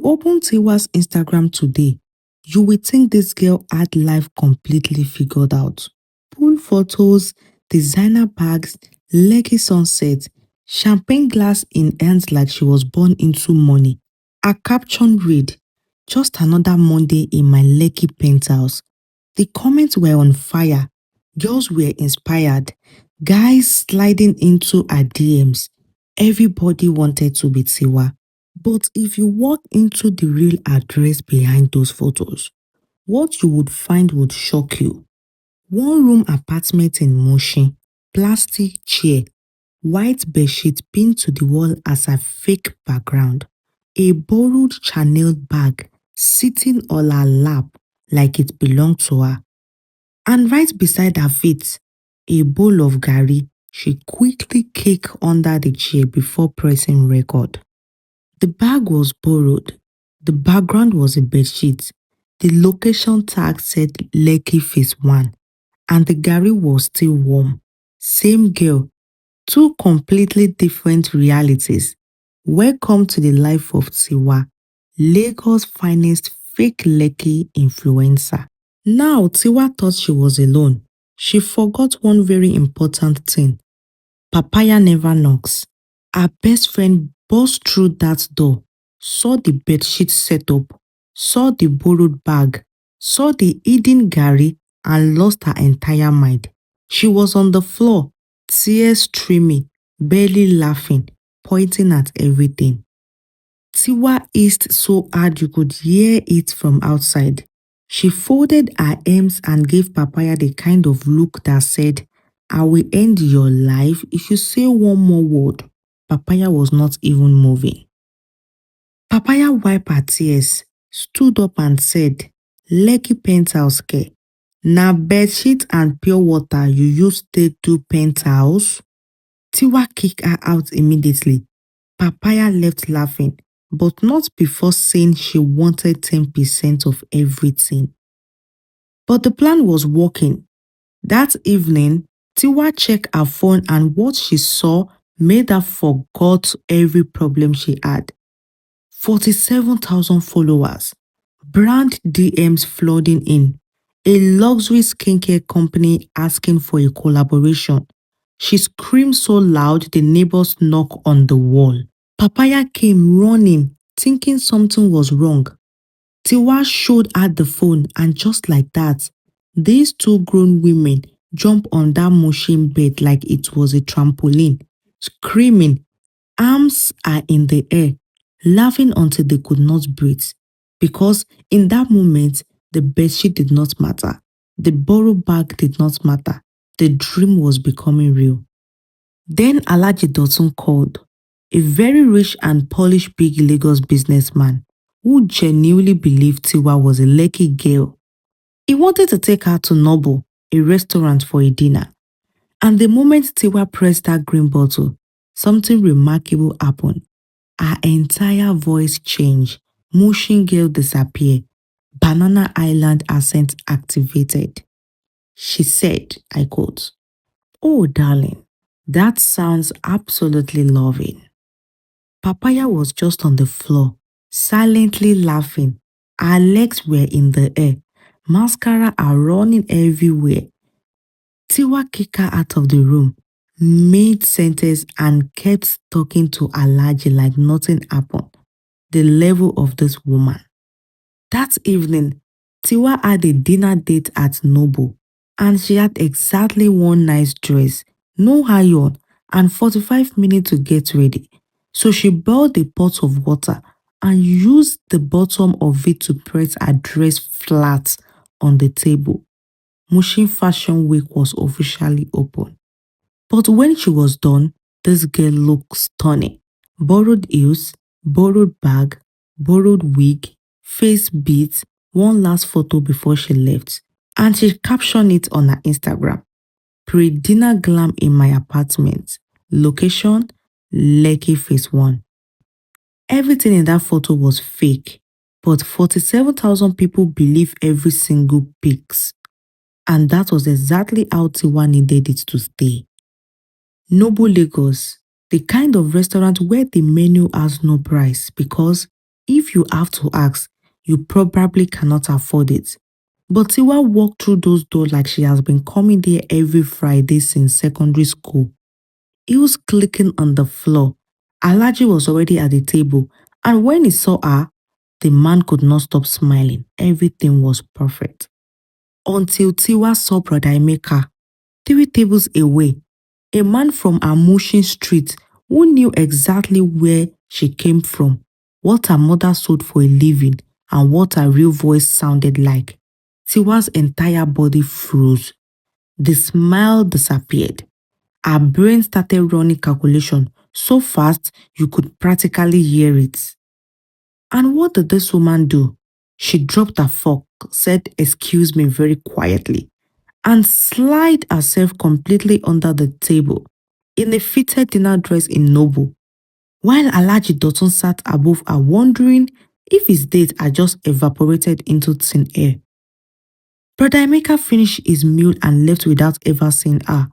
open Tiwa's Instagram today, you will think this girl had life completely figured out. Pool photos, designer bags, Lekki sunset, champagne glass in hands like she was born into money. A caption read, "Just another Monday in my Lekki penthouse." The comments were on fire. Girls were inspired. Guys sliding into her DMs. Everybody wanted to be Tiwa. But if you walk into the real address behind those photos, what you would find would shock you. One-room apartment in Mushin, plastic chair, white bedsheet pinned to the wall as a fake background, a borrowed Chanel bag sitting on her lap like it belonged to her, and right beside her feet, a bowl of gari she quickly kicked under the chair before pressing record. The bag was borrowed. The background was a bedsheet. The location tag said Lekki Phase 1, and the gari was still warm. Same girl, two completely different realities. Welcome to the life of Tiwa, Lagos' finest fake Lekki influencer. Now, Tiwa thought she was alone. She forgot one very important thing. Papaya never knocks. Her best friend burst through that door, saw the bedsheet setup, saw the borrowed bag, saw the hidden gari, and lost her entire mind. She was on the floor, tears streaming, barely laughing, pointing at everything. Tiwa hissed so hard you could hear it from outside. She folded her arms and gave Papaya the kind of look that said, "I will end your life if you say one more word." Papaya was not even moving. Papaya wiped her tears, stood up and said, "Lekki penthouse care. Na bedsheet and pure water you use take do penthouse?" Tiwa kicked her out immediately. Papaya left laughing, but not before saying she wanted 10% of everything. But the plan was working. That evening, Tiwa checked her phone and what she saw made her forget every problem she had. 47,000 followers, brand DMs flooding in, a luxury skincare company asking for a collaboration. She screamed so loud the neighbors knocked on the wall. Papaya came running, thinking something was wrong. Tiwa showed her the phone, and just like that, these two grown women jumped on that motion bed like it was a trampoline, screaming. Arms are in the air, laughing until they could not breathe. Because in that moment, the bedsheet did not matter. The borrowed bag did not matter. The dream was becoming real. Then Alhaji Dotun called, a very rich and polished big Lagos businessman who genuinely believed Tiwa was a Lekki girl. He wanted to take her to Nobu, a restaurant, for a dinner. And the moment Tiwa pressed that green bottle, something remarkable happened. Her entire voice changed. Mushin girl disappeared. Banana Island accent activated. She said, I quote, "Oh, darling, that sounds absolutely loving." Papaya was just on the floor, silently laughing. Her legs were in the air. Mascara are running everywhere. Tiwa kicked her out of the room, mid-sentence, and kept talking to Alhaji like nothing happened. The level of this woman. That evening, Tiwa had a dinner date at Nobu, and she had exactly one nice dress, no iron, and 45 minutes to get ready. So she boiled a pot of water and used the bottom of it to press her dress flat on the table. Mushin Fashion Week was officially open. But when she was done, this girl looked stunning. Borrowed heels, borrowed bag, borrowed wig, face beads, one last photo before she left. And she captioned it on her Instagram. Pre-dinner glam in my apartment. Location, Lekki Phase 1. Everything in that photo was fake, but 47,000 people believe every single pics. And that was exactly how Tiwa needed it to stay. Nobu Lagos, the kind of restaurant where the menu has no price because If you have to ask, you probably cannot afford it. But Tiwa walked through those doors like she has been coming there every Friday since secondary school. Heels clicking on the floor. Alhaji was already at the table, and when he saw her, the man could not stop smiling. Everything was perfect. Until Tiwa saw Brother Emeka, 3 tables away, a man from Amushin Street who knew exactly where she came from, what her mother sold for a living, and what her real voice sounded like. Tiwa's entire body froze. The smile disappeared. Her brain started running calculation so fast you could practically hear it. And what did this woman do? She dropped her fork, said excuse me very quietly, and slid herself completely under the table in a fitted dinner dress in Nobu, while Alhaji Dotun sat above her wondering if his date had just evaporated into thin air. Brother Emeka finished his meal and left without ever seeing her.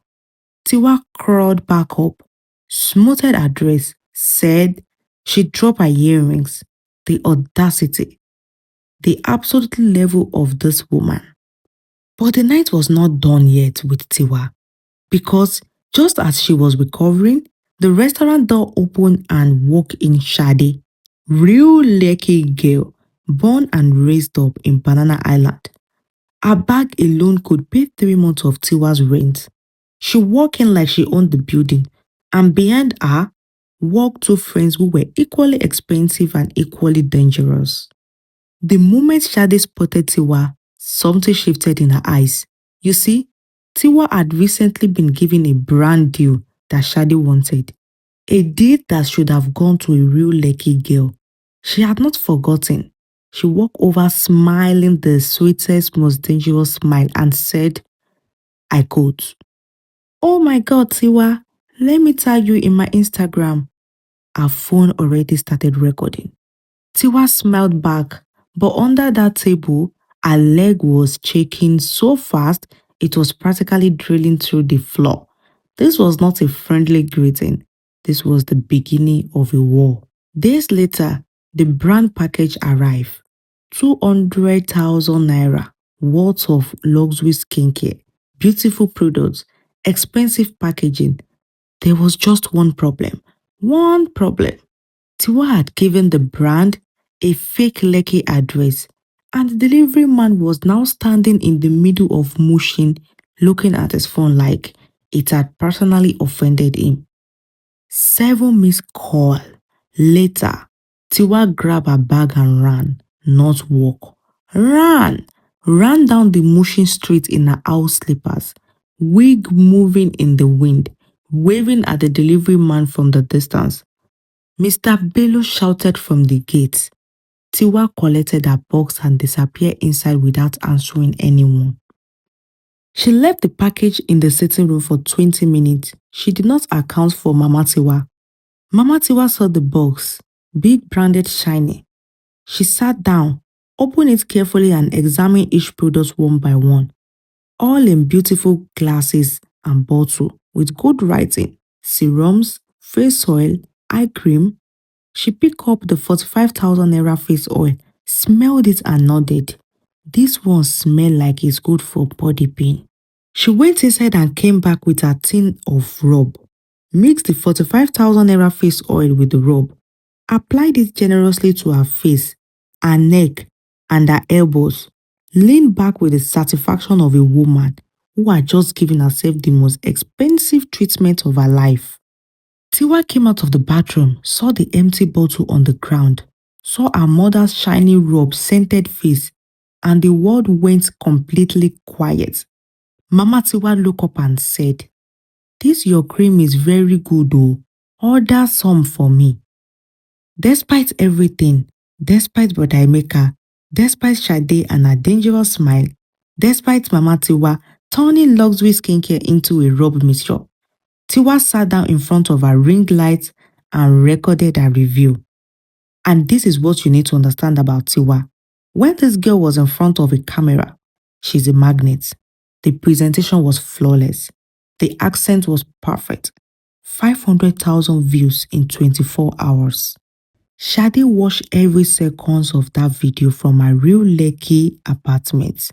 Tiwa crawled back up, smoothed her dress, said she dropped her earrings. The audacity, the absolute level of this woman. But the night was not done yet with Tiwa, because just as she was recovering, the restaurant door opened and walked in Shade, real Lekki girl, born and raised up in Banana Island. Her bag alone could pay 3 months of Tiwa's rent. She walked in like she owned the building, and behind her walked 2 friends who were equally expensive and equally dangerous. The moment Shade spotted Tiwa, something shifted in her eyes. You see, Tiwa had recently been given a brand deal that Shade wanted. A deal that should have gone to a real lucky girl. She had not forgotten. She walked over smiling the sweetest, most dangerous smile and said, I quote, "Oh my God, Tiwa, let me tag you in my Instagram." Her phone already started recording. Tiwa smiled back, but under that table, her leg was shaking so fast it was practically drilling through the floor. This was not a friendly greeting. This was the beginning of a war. Days later, the brand package arrived. 200,000 naira worth of luxury skincare, beautiful products, expensive packaging. There was just one problem. One problem. Tiwa had given the brand a fake Lekki address, and the delivery man was now standing in the middle of Mushin looking at his phone like it had personally offended him. 7 missed call. Later, Tiwa grabbed her bag and ran, not walk. Ran! Ran down the Mushin street in her house slippers, wig moving in the wind, waving at the delivery man from the distance. Mr. Bello shouted from the gate. Tiwa collected her box and disappeared inside without answering anyone. She left the package in the sitting room for 20 minutes. She did not account for Mama Tiwa. Mama Tiwa saw the box, big branded shiny. She sat down, opened it carefully and examined each product one by one, all in beautiful glasses and bottle with good writing, serums, face oil, eye cream. She picked up the 45,000 naira face oil, smelled it and nodded. This one smelled like it's good for body pain. She went inside and came back with a tin of Robb. Mixed the 45,000 naira face oil with the Robb. Applied it generously to her face, her neck, and her elbows. Leaned back with the satisfaction of a woman who had just given herself the most expensive treatment of her life. Tiwa came out of the bathroom, saw the empty bottle on the ground, saw her mother's shiny robe scented face, and the world went completely quiet. Mama Tiwa looked up and said, "This your cream is very good oh. Order some for me." Despite everything, despite Brother Emeka, despite Shade and her dangerous smile, despite Mama Tiwa turning luxury skincare into a rub mixture, Tiwa sat down in front of her ring light and recorded her review. And this is what you need to understand about Tiwa. When this girl was in front of a camera, she's a magnet. The presentation was flawless. The accent was perfect. 500,000 views in 24 hours. Shadi watched every seconds of that video from her real Lekki apartment.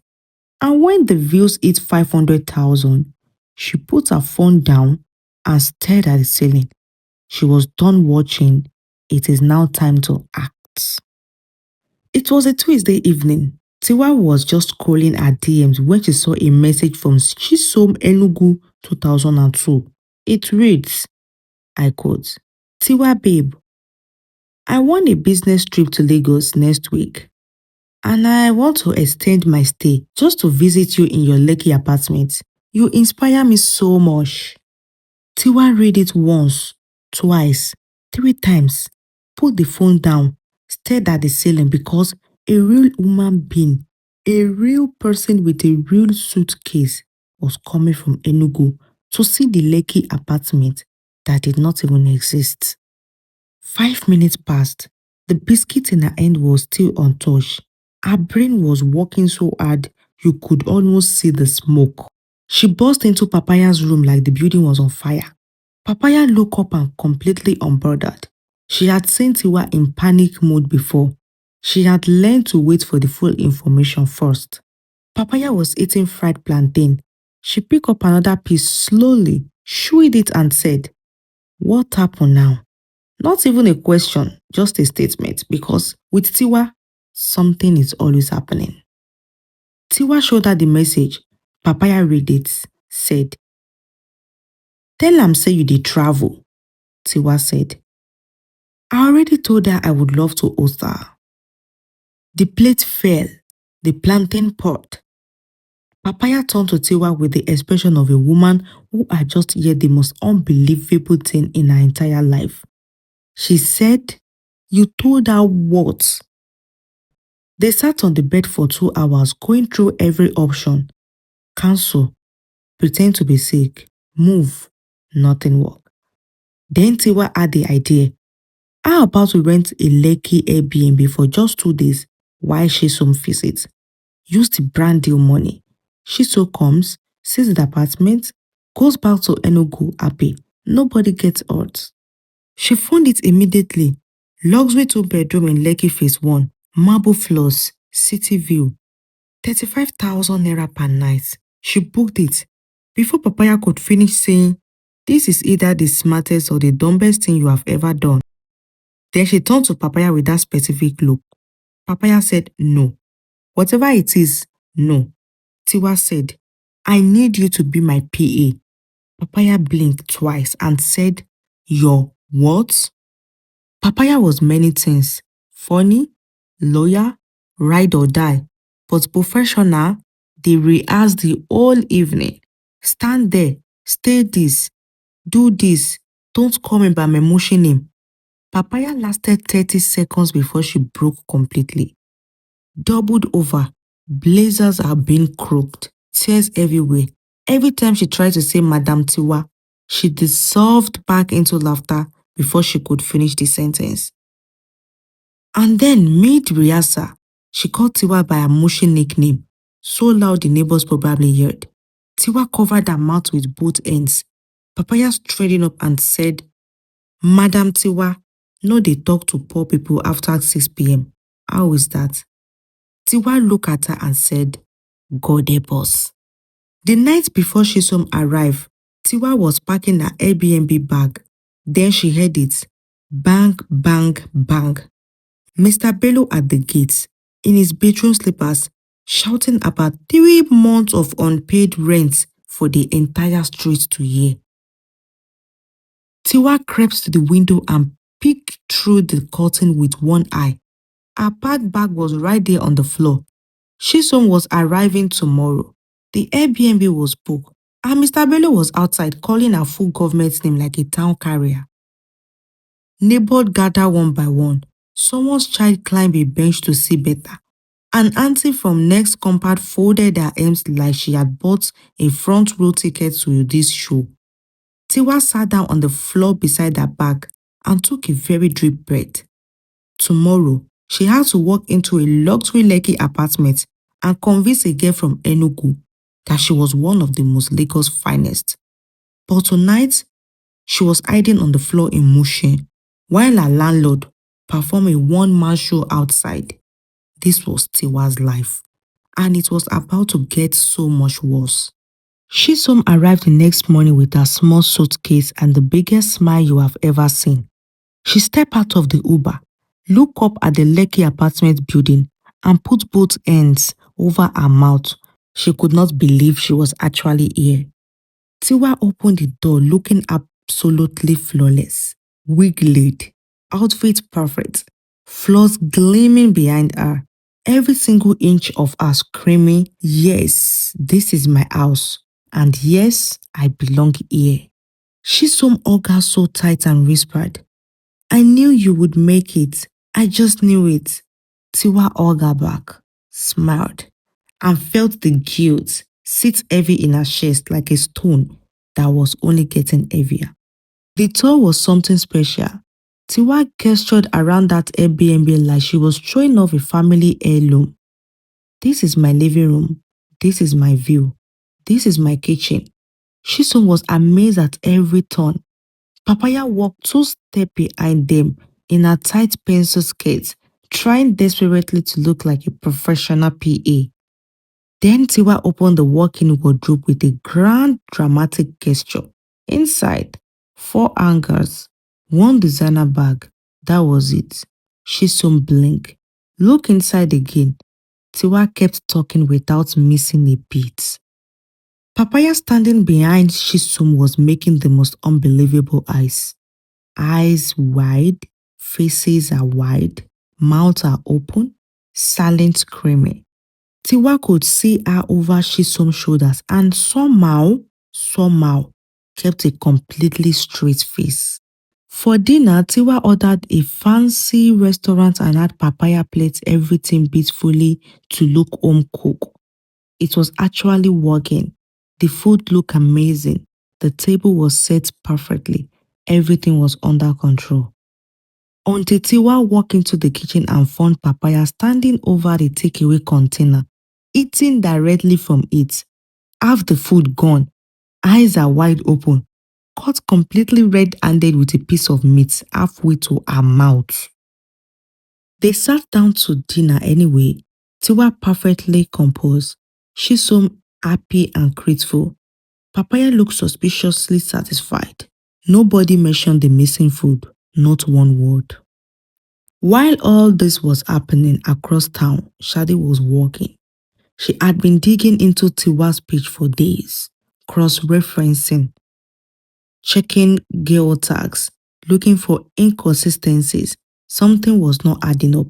And when the views hit 500,000, she put her phone down and stared at the ceiling. She was done watching. It is now time to act. It was a Tuesday evening. Tiwa was just scrolling her DMs when she saw a message from Chisom Enugu 2002. It reads, I quote, Tiwa babe, I want a business trip to Lagos next week and I want to extend my stay just to visit you in your Lekki apartment. You inspire me so much. Tiwa read it once, twice, three times, put the phone down, stared at the ceiling because a real human being, a real person with a real suitcase was coming from Enugu to see the Lekki apartment that did not even exist. 5 minutes passed. The biscuit in her hand was still untouched. Her brain was working so hard you could almost see the smoke. She burst into Papaya's room like the building was on fire. Papaya looked up and completely unbothered. She had seen Tiwa in panic mode before. She had learned to wait for the full information first. Papaya was eating fried plantain. She picked up another piece slowly, chewed it and said, what happened now? Not even a question, just a statement because with Tiwa, something is always happening. Tiwa showed her the message. Papaya read it, said, tell am say you dey travel. Tiwa said, I already told her I would love to host her. The plate fell, the plantain pot. Papaya turned to Tiwa with the expression of a woman who had just heard the most unbelievable thing in her entire life. She said, you told her what? They sat on the bed for 2 hours going through every option. Cancel, pretend to be sick, move, nothing worked. Then Tiwa had the idea. How about we rent a Lekki Airbnb for just 2 days while Shisom visits? Use the brand deal money. Shiso comes, sees the apartment, goes back to Enugu happy. Nobody gets hurt. She found it immediately. Luxury 2 bedroom in Lekki phase 1, marble floors, city view, 35,000 naira per night. She booked it. Before Papaya could finish saying, this is either the smartest or the dumbest thing you have ever done. Then she turned to Papaya with that specific look. Papaya said, no. Whatever it is, no. Tiwa said, I need you to be my PA. Papaya blinked twice and said, your what? Papaya was many things. Funny, lawyer, ride or die. But professional, they rehearsed the whole evening. Stand there, stay this, do this, don't call me by my emotion name. Papaya lasted 30 seconds before she broke completely. Doubled over, blazers are being crooked, tears everywhere. Every time she tried to say Madam Tiwa, she dissolved back into laughter before she could finish the sentence. And then mid-rehearsal, she called Tiwa by her mushy nickname, so loud the neighbors probably heard. Tiwa covered her mouth with both ends. Papaya straightened up and said, Madam Tiwa, no dey talk to poor people after 6 p.m. How is that? Tiwa looked at her and said, God help us. The night before Shisom arrived, Tiwa was packing her Airbnb bag. Then she heard it. Bang, bang, bang. Mr. Bello at the gates, in his bedroom slippers, shouting about 3 months of unpaid rent for the entire street to hear. Tiwa crept to the window and peeked through the curtain with one eye. Her packed bag was right there on the floor. Shisom was arriving tomorrow. The Airbnb was booked, and Mr. Bello was outside calling her full government name like a town carrier. Neighbors gathered one by one. Someone's child climbed a bench to see better. An auntie from next compound folded her arms like she had bought a front row ticket to this show. Tiwa sat down on the floor beside her bag and took a very deep breath. Tomorrow, she had to walk into a luxury Lekki apartment and convince a girl from Enugu that she was one of the most Lagos finest. But tonight, she was hiding on the floor in motion, while her landlord, perform a one-man show outside. This was Tiwa's life, and it was about to get so much worse. Shisom arrived the next morning with her small suitcase and the biggest smile you have ever seen. She stepped out of the Uber, looked up at the Lekki apartment building, and put both hands over her mouth. She could not believe she was actually here. Tiwa opened the door looking absolutely flawless. Wig laid, outfit perfect, flaws gleaming behind her. Every single inch of her screaming, "Yes, this is my house. And yes, I belong here." Shisom hugged her so tight and whispered, "I knew you would make it. I just knew it." Tiwa hugged her back, smiled, and felt the guilt sit heavy in her chest like a stone that was only getting heavier. The tour was something special. Tiwa gestured around that Airbnb like she was showing off a family heirloom. "This is my living room. This is my view. This is my kitchen." Shisom was amazed at every turn. Papaya walked two steps behind them in a tight pencil skirt, trying desperately to look like a professional PA. Then Tiwa opened the walk-in wardrobe with a grand dramatic gesture. Inside, four hangers, one designer bag. That was it. Shisom blinked. Look inside again. Tiwa kept talking without missing a beat. Papaya standing behind Shisom was making the most unbelievable eyes. Eyes wide, faces are wide, mouths are open, silent screaming. Tiwa could see her over Shisom's shoulders and somehow, kept a completely straight face. For dinner, Tiwa ordered a fancy restaurant and had papaya plates, everything beautifully to look home cooked. It was actually working. The food looked amazing. The table was set perfectly. Everything was under control. Until Tiwa walked into the kitchen and found Papaya standing over the takeaway container, eating directly from it. Half the food gone, eyes are wide open, cut completely red-handed with a piece of meat halfway to her mouth. They sat down to dinner anyway, Tiwa perfectly composed, Shisom happy and grateful. Papaya looked suspiciously satisfied. Nobody mentioned the missing food, not one word. While all this was happening across town, Shadi was working. She had been digging into Tiwa's page for days, cross-referencing, checking geo tags, looking for inconsistencies. Something was not adding up,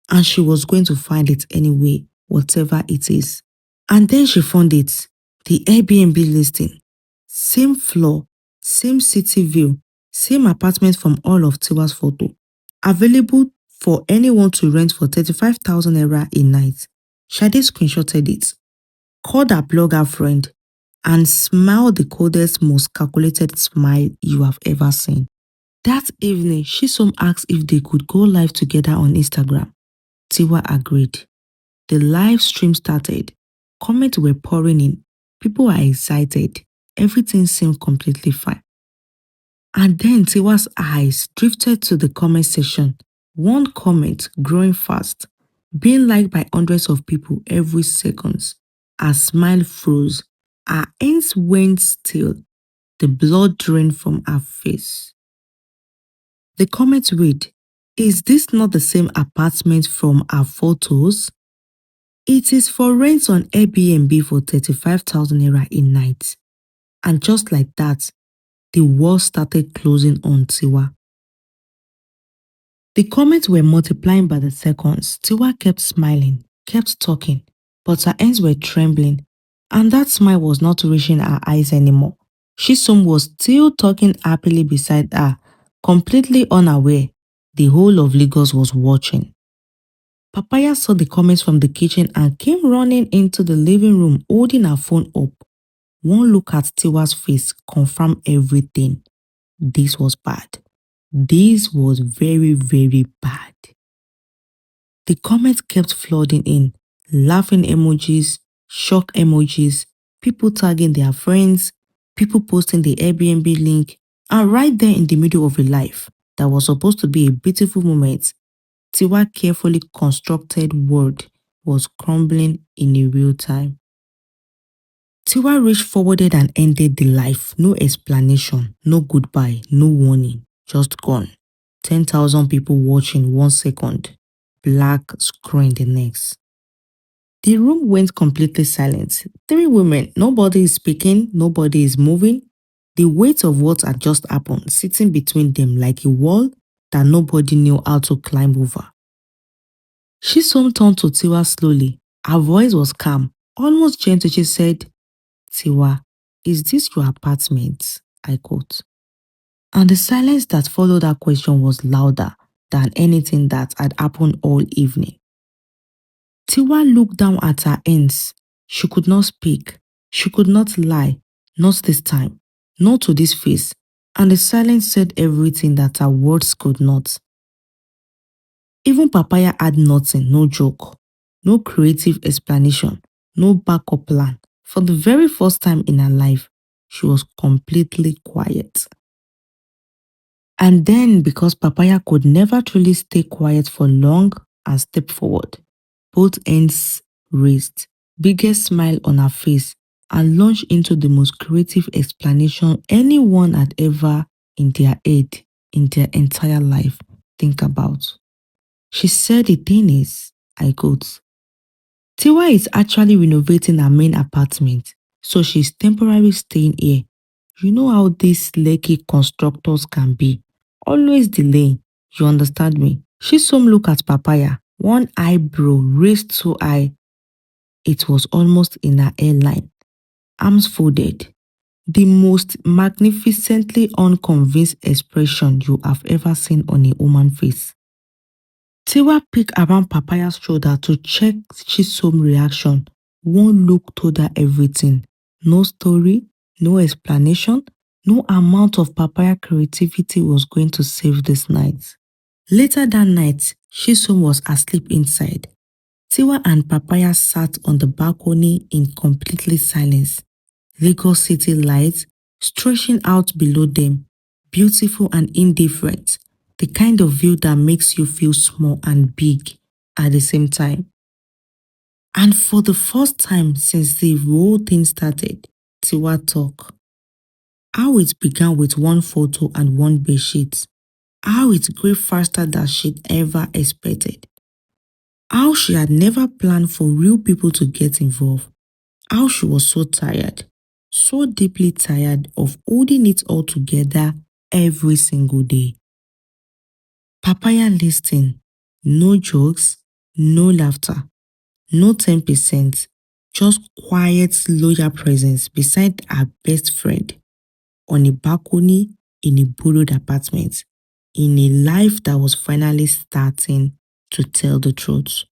and she was going to find it anyway, whatever it is. And then she found it, the Airbnb listing. Same floor, same city view, same apartment from all of Tiwa's photo. Available for anyone to rent for 35,000 naira a night. Shade screenshotted it, called her blogger friend, and smiled the coldest, most calculated smile you have ever seen. That evening, Shisom asked if they could go live together on Instagram. Tiwa agreed. The live stream started. Comments were pouring in. People were excited. Everything seemed completely fine. And then Tiwa's eyes drifted to the comment section. One comment growing fast, being liked by hundreds of people every second. Her smile froze. Her hands went still. The blood drained from her face. The comment read, "Is this not the same apartment from our photos? It is for rent on Airbnb for 35,000 naira a night." And just like that, the walls started closing on Tiwa. The comments were multiplying by the seconds. Tiwa kept smiling, kept talking, but her hands were trembling, and that smile was not reaching her eyes anymore. Shisom was still talking happily beside her, completely unaware. The whole of Lagos was watching. Papaya saw the comments from the kitchen and came running into the living room holding her phone up. One look at Tiwa's face confirmed everything. This was bad. This was very, very bad. The comments kept flooding in, laughing emojis, shock emojis, people tagging their friends, people posting the Airbnb link, and right there in the middle of a life that was supposed to be a beautiful moment, Tiwa carefully constructed world was crumbling in a real time. Tiwa reached forwarded and ended the life. No explanation, no goodbye, no warning. Just gone. 10,000 people watching 1 second. Black screen the next. The room went completely silent. Three women, nobody is speaking, nobody is moving. The weight of what had just happened sitting between them like a wall that nobody knew how to climb over. Shisom turned to Tiwa slowly. Her voice was calm, almost gentle. She said, Tiwa, is this your apartment? I quote. And the silence that followed that question was louder than anything that had happened all evening. Tiwa looked down at her hands. She could not speak. She could not lie. Not this time. Not to this face. And the silence said everything that her words could not. Even Papaya had nothing, no joke, no creative explanation, no backup plan. For the very first time in her life, she was completely quiet. And then, because Papaya could never truly stay quiet for long and step forward, both hands raised, biggest smile on her face, and launched into the most creative explanation anyone had ever in their head, in their entire life, think about. She said the thing is, I quote, Tiwa is actually renovating her main apartment, so she's temporarily staying here. You know how these Lekki constructors can be. Always delaying. You understand me? She some look at Papaya, one eyebrow raised so high it was almost in her hairline, arms folded. The most magnificently unconvinced expression you have ever seen on a woman's face. Tiwa peeked around Papaya's shoulder to check Chisome's reaction. One look told her everything. No story, no explanation, no amount of Papaya creativity was going to save this night. Later that night, Chisom was asleep inside. Tiwa and Papaya sat on the balcony in completely silence. Lagos city lights stretching out below them, beautiful and indifferent, the kind of view that makes you feel small and big at the same time. And for the first time since the whole thing started, Tiwa talked. How it began with one photo and one bedsheet. How it grew faster than she'd ever expected. How she had never planned for real people to get involved. How she was so tired, so deeply tired of holding it all together every single day. Papaya listened. No jokes, no laughter, no 10%, just quiet, loyal presence beside her best friend on a balcony in a borrowed apartment, in a life that was finally starting to tell the truth.